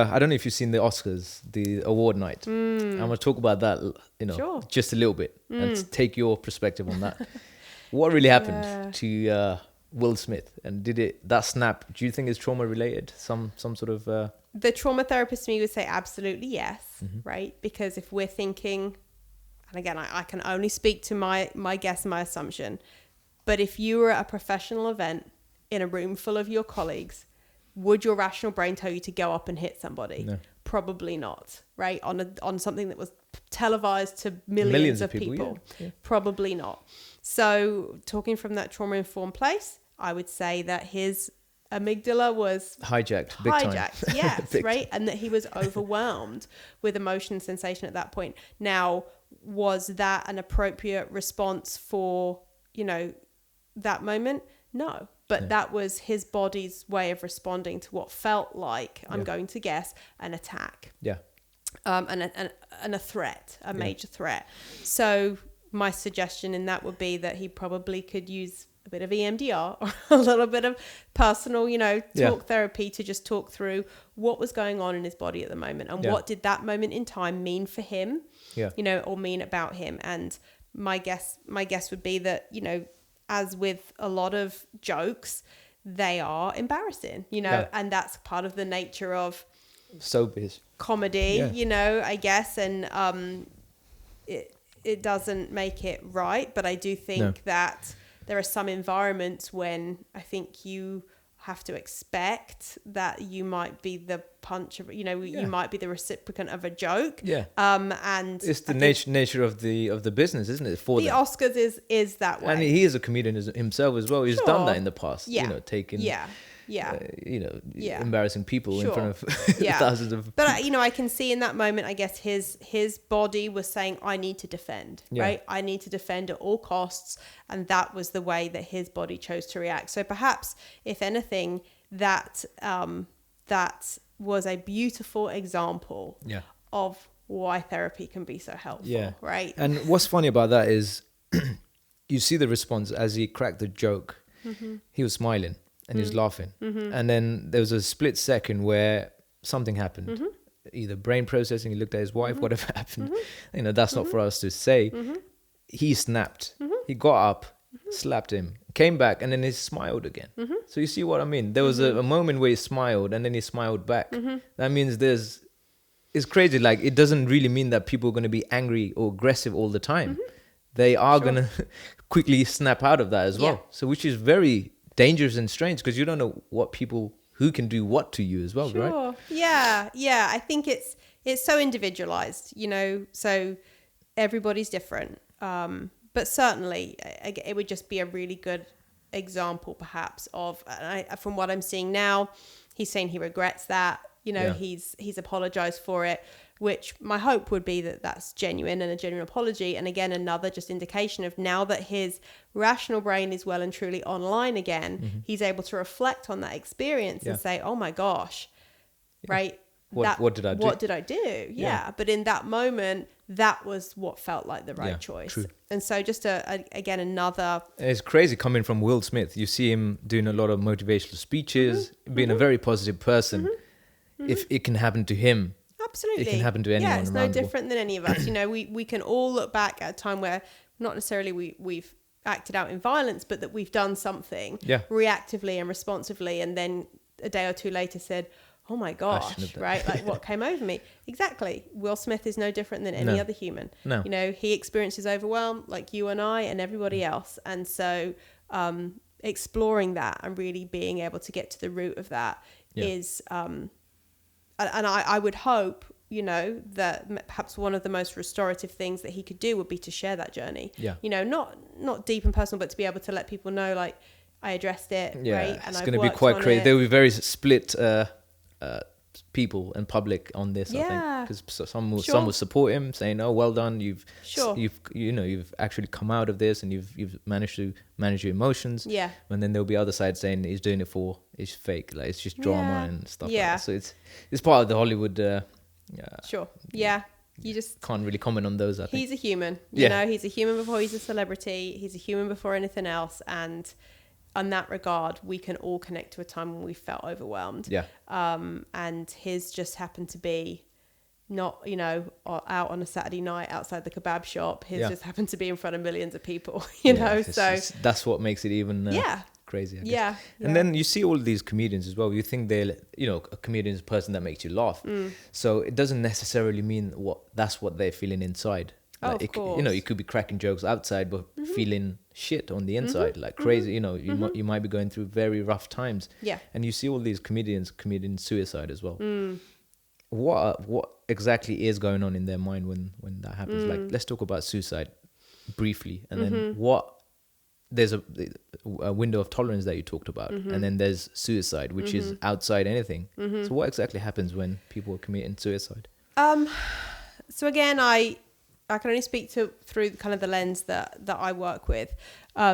I don't know if you've seen the Oscars, the award night. I'm going to talk about that, Sure. just a little bit and take your perspective on that. What really happened to Will Smith, and that snap? Do you think is trauma related? Some sort of The trauma therapist to me would say absolutely yes, right? Because if we're thinking, and again, I can only speak to my guess and my assumption, but if you were at a professional event in a room full of your colleagues, would your rational brain tell you to go up and hit somebody? No. Probably not, right? On something that was televised to millions of people. Yeah. Probably not. So talking from that trauma-informed place, I would say that his amygdala was hijacked, big time. Yes, Big right? And that he was overwhelmed with emotion and sensation at that point. Now, was that an appropriate response for, that moment? No. But that was his body's way of responding to what felt like, I'm going to guess, an attack. Yeah. And a threat, a major threat. So my suggestion in that would be that he probably could use a bit of EMDR or a little bit of personal, talk therapy to just talk through what was going on in his body at the moment and what did that moment in time mean for him, or mean about him. And my guess would be that, as with a lot of jokes, they are embarrassing, and that's part of the nature of showbiz comedy, I guess. And it doesn't make it right, but I do think that there are some environments when I think you have to expect that you might be the punch of, you might be the reciprocant of a joke. Yeah. And it's the nature of the business, isn't it? For the them. Oscars is that way. And he is a comedian himself as well. He's done that in the past. Taking embarrassing people in front of thousands of but I can see in that moment, I guess his body was saying, I need to defend, right? I need to defend at all costs. And that was the way that his body chose to react. So perhaps, if anything, that was a beautiful example of why therapy can be so helpful, right? And what's funny about that is you see the response as he cracked the joke. He was smiling. And he was laughing. And then there was a split second where something happened. Either brain processing, he looked at his wife, whatever happened. That's not for us to say. He snapped. He got up, slapped him, came back, and then he smiled again. So you see what I mean? There was a moment where he smiled, and then he smiled back. That means it's crazy. Like, it doesn't really mean that people are going to be angry or aggressive all the time. They are going to quickly snap out of that as well. So which is very dangerous and strange, because you don't know who can do what to you as well, right? Yeah. I think it's so individualized, so everybody's different. But certainly it would just be a really good example perhaps of, from what I'm seeing now, he's saying he regrets that, he's apologized for it, which my hope would be that that's genuine and a genuine apology. And again, another just indication of now that his rational brain is well and truly online again, he's able to reflect on that experience and say, oh my gosh, right? What did I do? What did I do? Yeah. But in that moment, that was what felt like the right choice. True. And so just again, another... It's crazy coming from Will Smith. You see him doing a lot of motivational speeches, being a very positive person. If it can happen to him, absolutely, it can happen to anyone. Yeah, it's no different than any of us. We can all look back at a time where not necessarily we've acted out in violence, but that we've done something reactively and responsively, and then a day or two later said, oh my gosh, right? Like, what came over me? Exactly. Will Smith is no different than any other human. No. He experiences overwhelm like you and I and everybody else. And so exploring that and really being able to get to the root of that is... And I would hope, that perhaps one of the most restorative things that he could do would be to share that journey. Yeah. Not deep and personal, but to be able to let people know, like, I addressed it, right? And it's going to be quite crazy. There will be very split people and public on this, I think, because some will support him, saying, "Oh, well done, you've actually come out of this, and you've managed to manage your emotions." Yeah. And then there'll be other sides saying he's doing it for it's fake, like it's just drama and stuff. Yeah. Like that. So it's part of the Hollywood. You just can't really comment on those. I think he's a human. You know, he's a human before he's a celebrity. He's a human before anything else, and on that regard, we can all connect to a time when we felt overwhelmed. Yeah. And his just happened to be not, you know, out on a Saturday night outside the kebab shop. His just happened to be in front of millions of people, you know. So that's what makes it even crazy, I guess. Yeah. And then you see all these comedians as well. You think they're, you know, a comedian is a person that makes you laugh. So it doesn't necessarily mean that's what they're feeling inside. Like of course. You know, you could be cracking jokes outside, but feeling shit on the inside, like crazy. You know, you might be going through very rough times. Yeah. And you see all these comedians committing suicide as well. What exactly is going on in their mind when that happens? Like, let's talk about suicide briefly, and then there's a window of tolerance that you talked about, and then there's suicide, which is outside anything. So what exactly happens when people are committing suicide? So again, I can only speak through kind of the lens that I work with.